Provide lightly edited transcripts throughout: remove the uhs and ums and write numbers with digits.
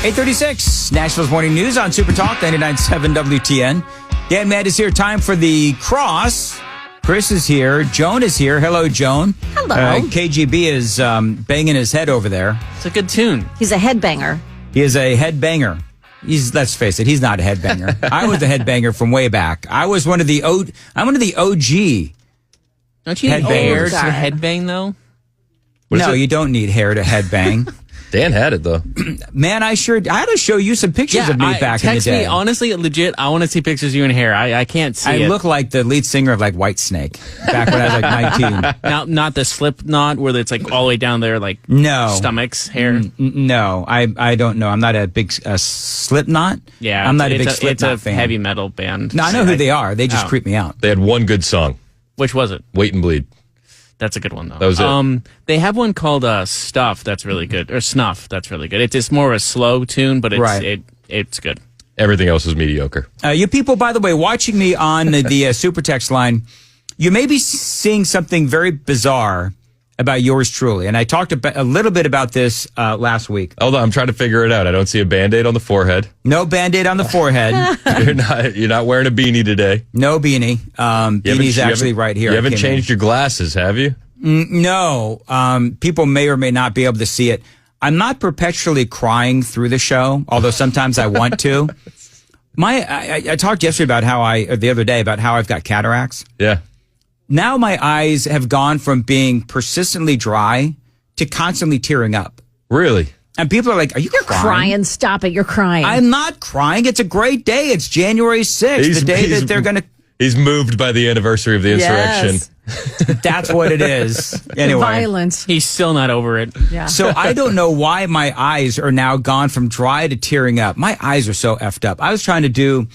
8:36, Nashville's Morning News on Super Talk 99.7 WTN. Dan Matt is here. Time for the cross. Chris is here. Joan is here. Hello, Joan. Hello. KGB is banging his head over there. It's a good tune. He's a headbanger. He is a headbanger. Let's face it, he's not a headbanger. I was a headbanger from way back. I'm one of the OG. Don't you need hair to headbang, though? No, you don't need hair to headbang. Dan had it, though. Man, I had to show you some pictures of me back in the day. Text me, honestly, legit, I want to see pictures of you in hair. I can't see it. I look like the lead singer of, like, Whitesnake back when I was, like, 19. Now, not the Slipknot where it's, like, all the way down there, like, stomachs, hair? No, I don't know. I'm not a big Slipknot. Yeah. I'm not a big Slipknot fan. It's a heavy metal band. No, I know who they are. They just creep me out. They had one good song. Which was it? Wait and Bleed. That's a good one, though. That was it. They have one called Stuff that's really good. Or Snuff that's really good. It's more of a slow tune, but it's good. Everything else is mediocre. You people, by the way, watching me on the super text line, you may be seeing something very bizarre about yours truly. And I talked a little bit about this last week. Hold on, I'm trying to figure it out. I don't see a Band-Aid on the forehead. No Band-Aid on the forehead. You're not wearing a beanie today. No beanie. Beanie's actually right here. You haven't changed your glasses, have you? No. People may or may not be able to see it. I'm not perpetually crying through the show, although sometimes I want to. I talked yesterday or the other day about how I've got cataracts. Yeah. Now my eyes have gone from being persistently dry to constantly tearing up. Really? And people are like, are you crying? Stop it. You're crying. I'm not crying. It's a great day. It's January 6th, the day that they're going to... He's moved by the anniversary of the insurrection. Yes. That's what it is. Anyway. Violence. He's still not over it. Yeah. So I don't know why my eyes are now gone from dry to tearing up. My eyes are so effed up. I was trying to do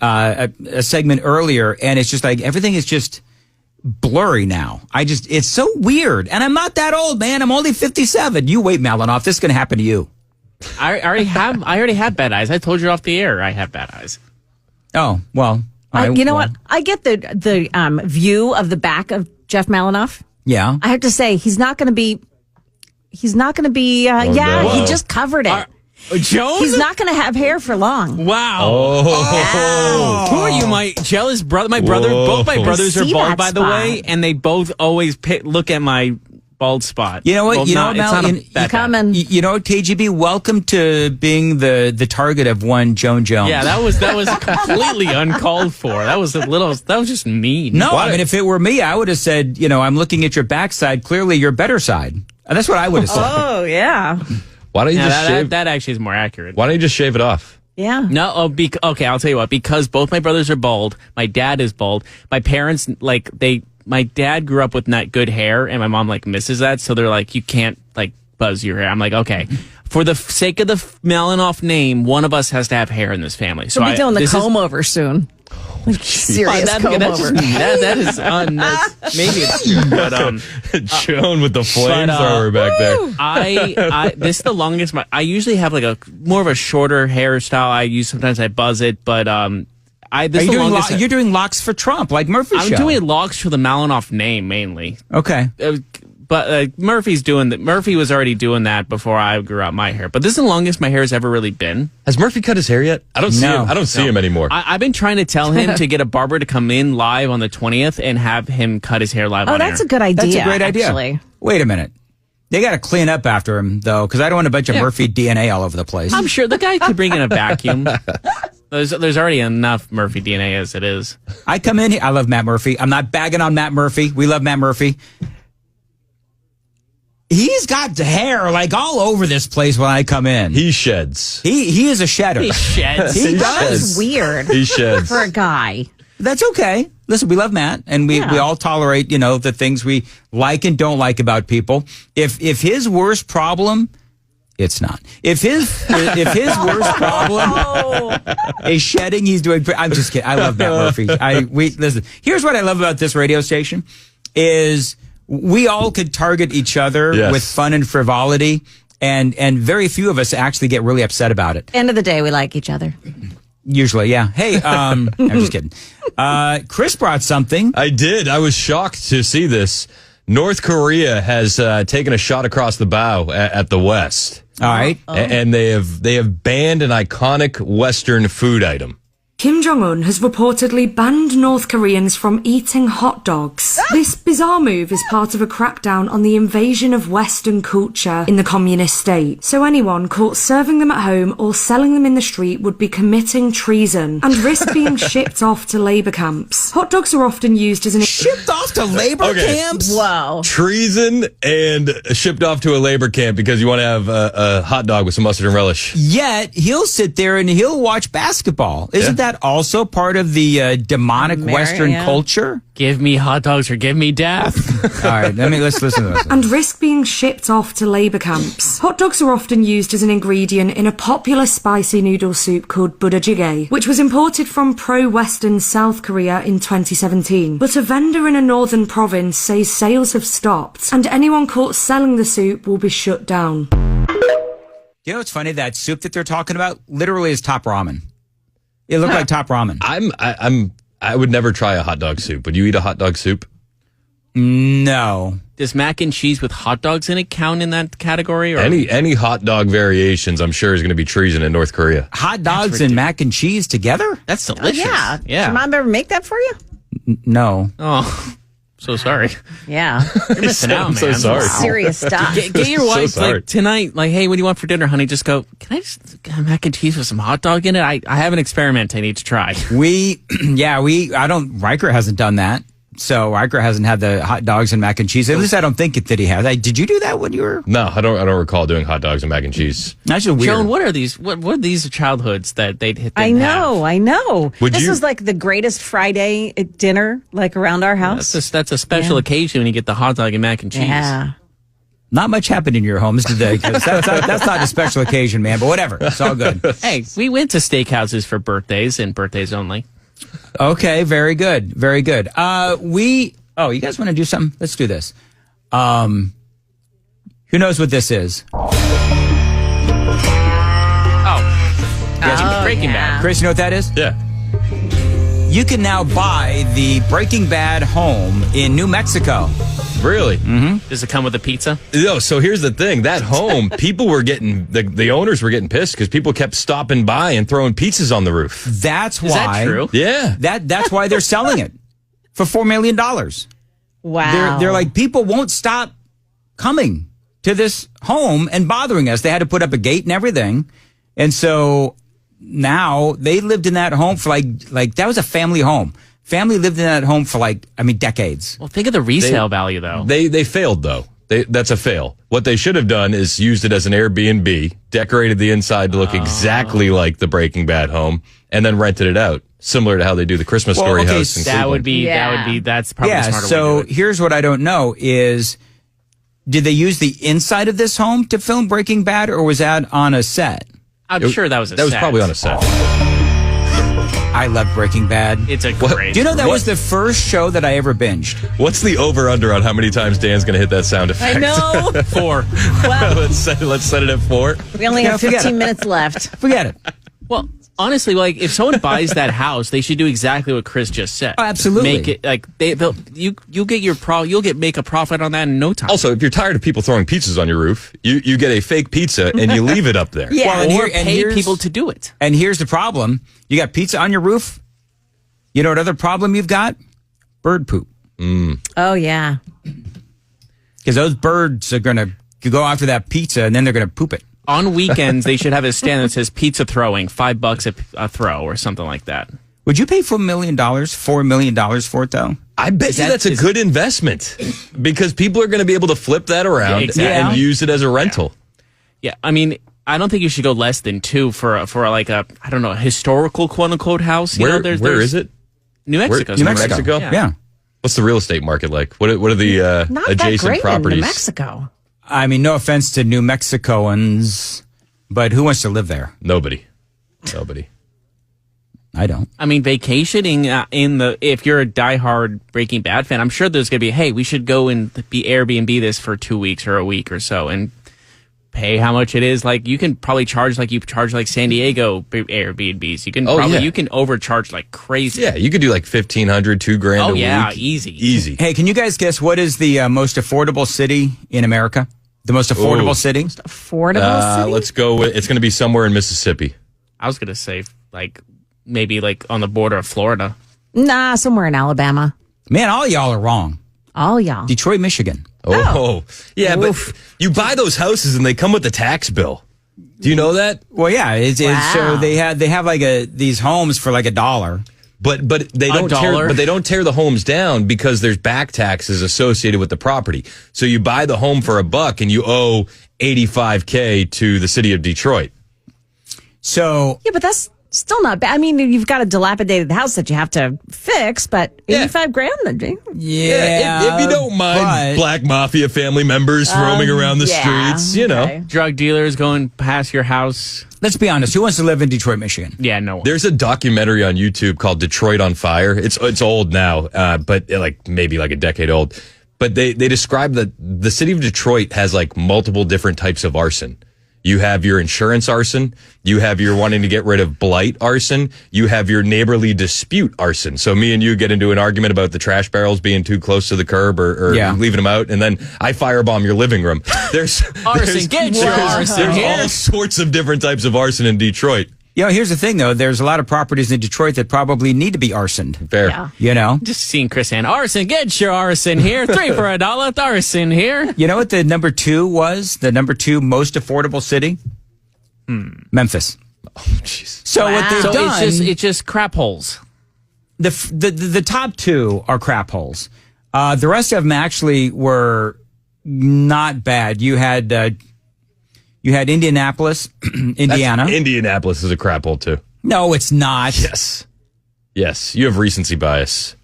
a segment earlier, and it's just like everything is just blurry now. It's so weird. And I'm not that old, man. I'm only 57. You wait, Malinoff. This is going to happen to you. I already have bad eyes. I told you off the air I have bad eyes. Oh, well. You know what? I get the view of the back of Jeff Malinoff. Yeah. I have to say, he's not going to be, no. he just covered it. Jones? He's not going to have hair for long. Wow. Oh. Who are you, my jealous brother? Both my brothers are bald, by the way, and they both always look at my bald spot. You know what? Well, Mal, coming. You know what, KGB? Welcome to being the target of one Joan Jones. Yeah, that was completely uncalled for. That was just mean. No, I mean, if it were me, I would have said, I'm looking at your backside, clearly your better side. And that's what I would have said. Oh, yeah. Why don't you just shave? That actually is more accurate. Why don't you just shave it off? Yeah. No, okay, I'll tell you what. Because both my brothers are bald, my dad is bald. My parents, my dad grew up with not good hair, and my mom misses that. So they're like, you can't buzz your hair. I'm like, okay, for the sake of the Malinoff name, one of us has to have hair in this family. So we'll be doing the comb over soon. Serious comb over. That is maybe it's true, but Joan with the flamethrower back there. This is the longest. I usually have a more of a shorter hairstyle. Sometimes I buzz it, but you're doing locks for Trump, like Murphy's show. I'm doing locks for the Malinoff name mainly. Okay. But Murphy was already doing that before I grew out my hair. But this is the longest my hair has ever really been. Has Murphy cut his hair yet? I don't see him. I don't see him anymore. I've been trying to tell him to get a barber to come in live on the 20th and have him cut his hair live on air. Oh, that's a good idea. That's a great idea. Actually. Wait a minute. They got to clean up after him, though, because I don't want a bunch of Murphy DNA all over the place. I'm sure the guy could bring in a vacuum. There's already enough Murphy DNA as it is. I come in here. I love Matt Murphy. I'm not bagging on Matt Murphy. We love Matt Murphy. He's got hair all over this place when I come in. He sheds. He is a shedder. He sheds. He does. That's weird. He sheds. For a guy. That's okay. Listen, we love Matt, and we all tolerate, the things we like and don't like about people. If his worst problem, it's not. If his worst problem is shedding, he's doing. I'm just kidding. I love Matt Murphy. Listen. Here's what I love about this radio station is we all could target each other with fun and frivolity, and very few of us actually get really upset about it. End of the day, we like each other. Usually, yeah. Hey, I'm just kidding. Chris brought something. I did. I was shocked to see this. North Korea has taken a shot across the bow at the West. All right. And they have banned an iconic Western food item. Kim Jong-un has reportedly banned North Koreans from eating hot dogs. This bizarre move is part of a crackdown on the invasion of Western culture in the communist state. So anyone caught serving them at home or selling them in the street would be committing treason and risk being shipped off to labor camps. Hot dogs are often used as an... Shipped off to labor camps? Whoa. Treason and shipped off to a labor camp because you want to have a hot dog with some mustard and relish. Yet he'll sit there and he'll watch basketball. Isn't that also part of the demonic Western culture? Give me hot dogs or give me death. All right, let's listen to this. and risk being shipped off to labor camps. Hot dogs are often used as an ingredient in a popular spicy noodle soup called budae jjigae, which was imported from pro-Western South Korea in 2017. But a vendor in a northern province says sales have stopped, and anyone caught selling the soup will be shut down. You know what's funny? That soup that they're talking about literally is Top Ramen. It looked like Top Ramen. I would never try a hot dog soup. Would you eat a hot dog soup? No. Does mac and cheese with hot dogs in it count in that category? Or? Any hot dog variations, I'm sure, is going to be treason in North Korea. Hot dogs and mac and cheese together? That's delicious. Yeah. Yeah. Did Mom ever make that for you? No. Oh, so sorry. Yeah. You're missing out, man. I'm so sorry. Serious stuff. Get your So wife sorry. like tonight, like, hey, what do you want for dinner, honey? Just go, can I just get mac and cheese with some hot dog in it? I have an experiment I need to try. Riker hasn't done that. So Riker hasn't had the hot dogs and mac and cheese. At least I don't think that he has. Did you do that when you were? No, I don't recall doing hot dogs and mac and cheese. That's just weird. Joan, what are these? What are these childhoods that they'd hit? I know. Would This you- was like the greatest Friday at dinner, like around our house. That's a special occasion when you get the hot dog and mac and cheese. Yeah. Not much happened in your homes today because that's not a special occasion, man. But whatever, it's all good. Hey, we went to steakhouses for birthdays and birthdays only. Okay, very good, very good. You guys want to do something? Let's do this. Who knows what this is? Breaking Bad. Chris, you know what that is? Yeah. You can now buy the Breaking Bad home in New Mexico. Really? Mm-hmm. Does it come with a pizza? No, so here's the thing. That home, people were getting, the owners were getting pissed because people kept stopping by and throwing pizzas on the roof. That's why. Is that true? Yeah. That's why they're selling it for $4 million. Wow. They're like, people won't stop coming to this home and bothering us. They had to put up a gate and everything. And so now they lived in that home for like that was a family home. Family lived in that home for decades. Well, think of the resale value, though. They failed, though. That's a fail. What they should have done is used it as an Airbnb, decorated the inside to look exactly like the Breaking Bad home, and then rented it out, similar to how they do the Christmas Story house in Cleveland. That's probably the smarter way so to do it. here's what I don't know is, did they use the inside of this home to film Breaking Bad, or was that on a set? I'm sure that was a set. That was probably on a set. I love Breaking Bad. It's a great. Do you know that was the first show that I ever binged? What's the over-under on how many times Dan's going to hit that sound effect? I know. 4. Well, let's set it at 4. we only have forget 15 it. minutes left. Forget it. Well, honestly, like if someone buys that house, they should do exactly what Chris just said. Oh, absolutely. Make it like you'll make a profit on that in no time. Also, if you're tired of people throwing pizzas on your roof, you get a fake pizza and you leave it up there. Yeah. Well, or pay here's- people to do it. And here's the problem. You got pizza on your roof. You know what other problem you've got? Bird poop. Oh, yeah. Because those birds are going to go after that pizza and then they're going to poop it. On weekends, they should have a stand that says pizza throwing, $5 a throw or something like that. Would you pay $4 million for it, though? I bet you that's a good investment because people are going to be able to flip that around Yeah, exactly. and use it as a rental. Yeah, I mean, I don't think you should go less than 2 for like a historical quote unquote house. You know, Where is it? New Mexico. New Mexico. Yeah. What's the real estate market like? What are the Not that adjacent great properties? in New Mexico. I mean, no offense to New Mexicoans, but who wants to live there? Nobody. I don't. I mean, vacationing if you're a diehard Breaking Bad fan, I'm sure there's going to be, hey, we should go and be Airbnb this for 2 weeks or a week or so and pay how much it is. Like you can probably charge like you charge like San Diego Airbnbs. You can you can overcharge like crazy. Yeah, you could do like $1,500, $2,000 Oh a yeah, week. easy. Hey, can you guys guess what is the most affordable city in America? The most affordable city? Affordable city? Let's go with, it's going to be somewhere in Mississippi. I was gonna say like maybe like on the border of Florida. Nah, somewhere in Alabama. Man, all y'all are wrong. All y'all. Detroit, Michigan. Oh. Yeah, but you buy those houses and they come with a tax bill. Do you know that? Well, yeah. Wow. So they have like these homes for like $1. But they don't tear the homes down because there's back taxes associated with the property. So you buy the home for $1 and you owe $85K to the city of Detroit. So Yeah, but that's still not bad. I mean, you've got a dilapidated house that you have to fix, but Yeah. $85,000. yeah, if you don't mind black mafia family members roaming around the streets, you know. okay. Drug dealers going past your house. Let's be honest. Who wants to live in Detroit, Michigan? Yeah, no one. There's a documentary on YouTube called Detroit on Fire. It's old now, but like maybe like a decade old. But they describe that the city of Detroit has like multiple different types of arson. You have your insurance arson. You have your wanting to get rid of blight arson. You have your neighborly dispute arson. So me and you get into an argument about the trash barrels being too close to the curb or leaving them out, and then I firebomb your living room. There's Arson, get your arson there's here. all sorts of different types of arson in Detroit. You know, here's the thing, though. There's a lot of properties in Detroit that probably need to be arsoned. Fair. Yeah. You know? Just seeing Chris and arson, get your arson here. 3 for $1, arson here. You know what the number 2 was? The number 2 most affordable city? Memphis. Oh, jeez. So what they've So done... it's just crap holes. the top 2 are crap holes. The rest of them actually were not bad. You had Indianapolis, Indiana. Indianapolis is a crap hole too. No, it's not. Yes. You have recency bias.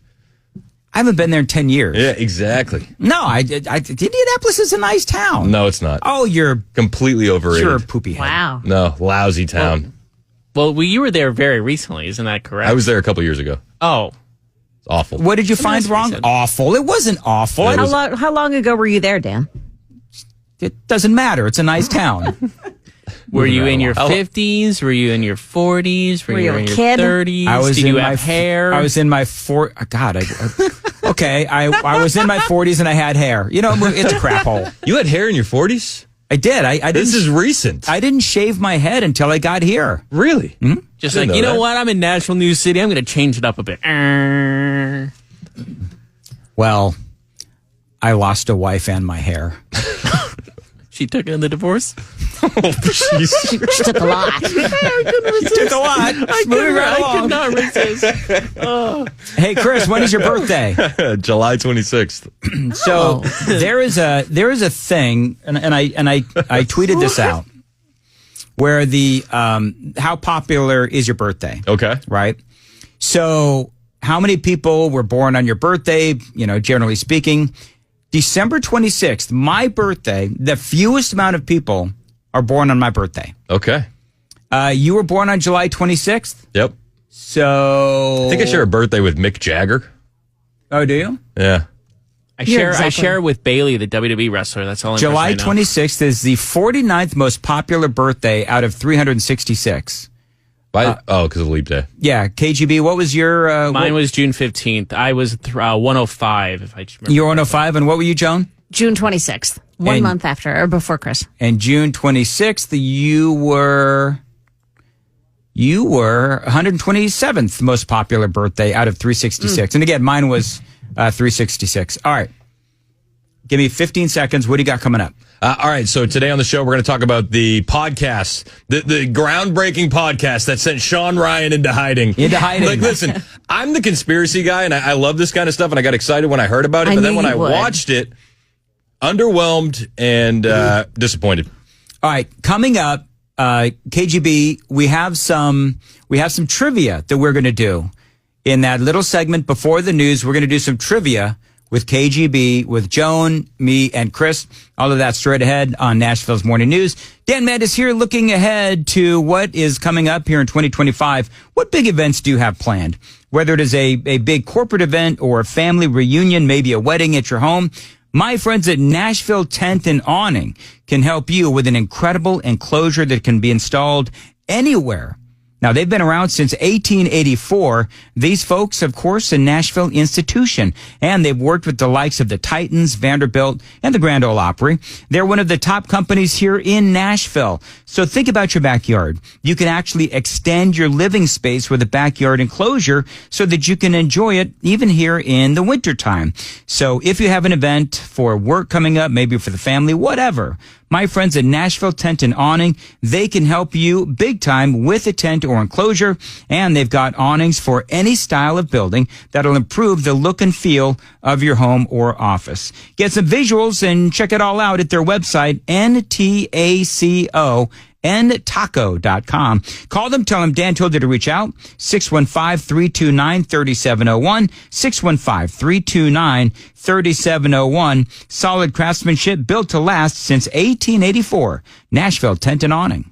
I haven't been there in 10 years. Yeah, exactly. No, Indianapolis is a nice town. No, it's not. Oh, you're Completely overrated. a poopy head. Wow. No, lousy town. Well, you were there very recently, isn't that correct? I was there a couple years ago. Oh, It's awful. What did you find that's wrong? recent. Awful. It wasn't awful. It was- How long ago were you there, Dan? It doesn't matter. It's a nice town. were you in your along. 50s? Were you in your 40s? Were you you a in your kid? 30s? Did you have hair? I was in my okay. I was in my 40s and I had hair. You know, it's a crap hole. You had hair in your 40s? I did. I didn't. This is recent. I didn't shave my head until I got here. Really? Just I like, didn't you know know that. what? I'm in Nashville News City. I'm going to change it up a bit. Well, I lost a wife and my hair. She took it in the divorce. She took a lot. Took a lot. Moving right I could along. not resist. Hey, Chris, when is your birthday? July 26th. So there is a thing, and I tweeted this out, where the how popular is your birthday? Okay. Right. So how many people were born on your birthday? You know, generally speaking, December 26th, my birthday. The fewest amount of people are born on my birthday. Okay. You were born on July 26th. Yep. So I think I share a birthday with Mick Jagger. Oh, do you? Yeah. I exactly. share with Bailey, the WWE wrestler. That's all. July 26th is the 49th most popular birthday out of 366. Because of Leap Day. Yeah, KGB, what was your... Mine was June 15th. I was 105, if I remember. You're 105, and what were you, Joan? June 26th, one And- month after or before Chris. And June 26th, you were 127th most popular birthday out of 366. And again, mine was 366. All right. Give me 15 seconds. What do you got coming up? All right, so today on the show, we're going to talk about the podcast, the groundbreaking podcast that sent Sean Ryan into hiding. Like, listen, I'm the conspiracy guy, and I love this kind of stuff, and I got excited when I heard about it, I but then knew when you I would. watched it, underwhelmed and disappointed. All right. Coming up, KGB, we have some trivia that we're going to do. In that little segment before the news, we're going to do some trivia with KGB, with Joan, me, and Chris. All of that straight ahead on Nashville's Morning News. Dan Mandis here looking ahead to what is coming up here in 2025. What big events do you have planned? Whether it is a big corporate event or a family reunion, maybe a wedding at your home, My friends at Nashville Tent and Awning can help you with an incredible enclosure that can be installed anywhere. Now, they've been around since 1884. These folks, of course, a Nashville institution, and they've worked with the likes of the Titans, Vanderbilt, and the Grand Ole Opry. They're one of the top companies here in Nashville. So think about your backyard. You can actually extend your living space with a backyard enclosure so that you can enjoy it even here in the wintertime. So if you have an event for work coming up, maybe for the family, whatever, my friends at Nashville Tent and Awning, they can help you big time with a tent or enclosure, and they've got awnings for any style of building that'll improve the look and feel of your home or office. Get some visuals and check it all out at their website, NTACO.com. Call them, tell them Dan told you to reach out, 615-329-3701, 615-329-3701. Solid craftsmanship built to last since 1884. Nashville Tent and Awning.